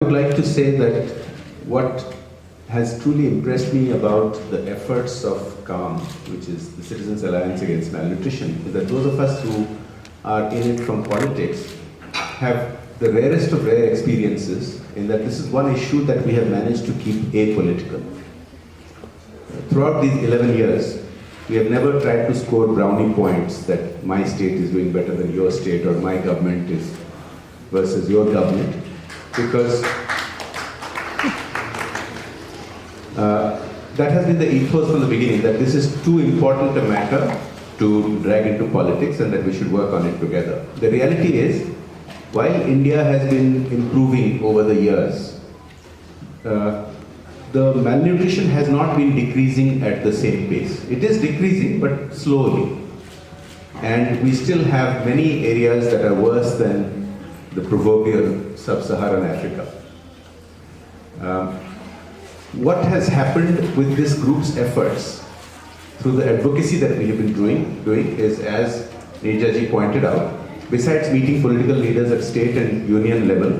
would like to say that what has truly impressed me about the efforts of CAAM, which is the Citizens Alliance Against Malnutrition, is that those of us who are in it from politics have the rarest of rare experiences in that this is one issue that we have managed to keep apolitical. Throughout these 11 years, we have never tried to score brownie points that my state is doing better than your state or my government is versus your government, because that has been the ethos from the beginning, that this is too important a matter to drag into politics and that we should work on it together. The reality is, while India has been improving over the years, the malnutrition has not been decreasing at the same pace. It is decreasing, but slowly. And we still have many areas that are worse than the proverbial sub-Saharan Africa. What has happened with this group's efforts through the advocacy that we have been doing is, as Neerja pointed out, besides meeting political leaders at state and union level,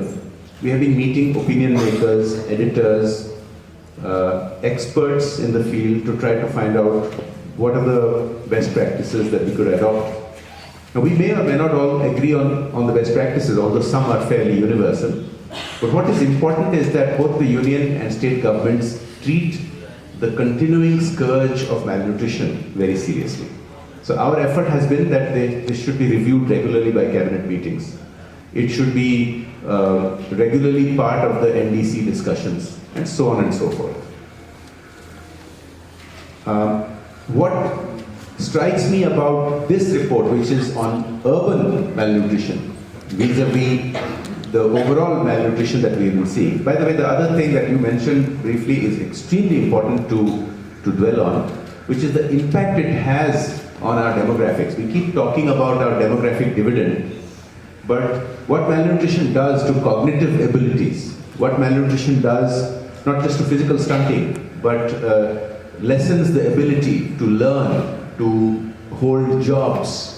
we have been meeting opinion makers, editors, experts in the field to try to find out what are the best practices that we could adopt. Now, we may or may not all agree on the best practices, although some are fairly universal. But what is important is that both the union and state governments treat the continuing scourge of malnutrition very seriously. So our effort has been that this should be reviewed regularly by cabinet meetings. It should be regularly part of the NDC discussions, and so on and so forth. What strikes me about this report, which is on urban malnutrition, vis-a-vis the overall malnutrition that we've been seeing. By the way, the other thing that you mentioned briefly is extremely important to dwell on, which is the impact it has on our demographics. We keep talking about our demographic dividend, but what malnutrition does to cognitive abilities, what malnutrition does not just to physical stunting, but lessens the ability to learn, to hold jobs.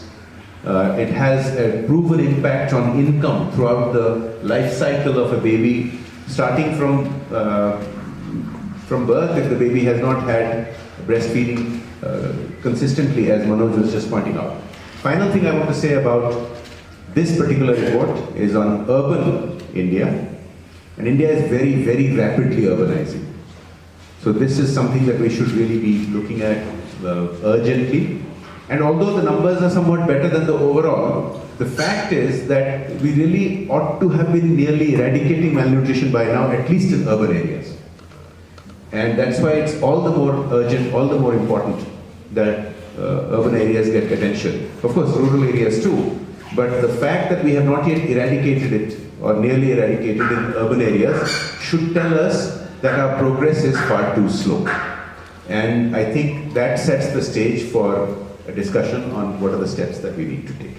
It has a proven impact on income throughout the life cycle of a baby, starting from birth if the baby has not had breastfeeding consistently, as Manoj was just pointing out. Final thing I want to say about this particular report is on urban India, and India is very, very rapidly urbanizing. So this is something that we should really be looking at urgently. And although the numbers are somewhat better than the overall, the fact is that we really ought to have been nearly eradicating malnutrition by now, at least in urban areas. And that's why it's all the more urgent, all the more important that urban areas get attention. Of course, rural areas too. But the fact that we have not yet eradicated it, or nearly eradicated in urban areas, should tell us that our progress is far too slow. And I think that sets the stage for a discussion on what are the steps that we need to take.